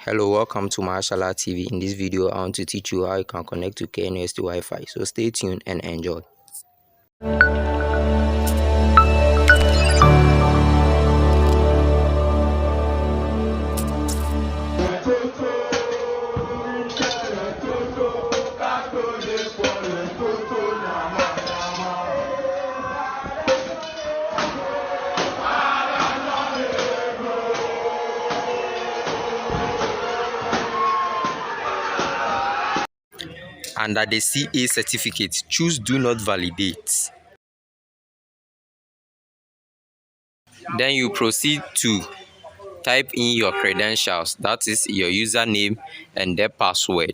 Hello, welcome to Mahashala TV. In this video, I want to teach you how you can connect to Knust Wi-Fi. So stay tuned and enjoy. Under the CA certificate, choose Do Not Validate. Then you proceed to type in your credentials, that is your username and their password.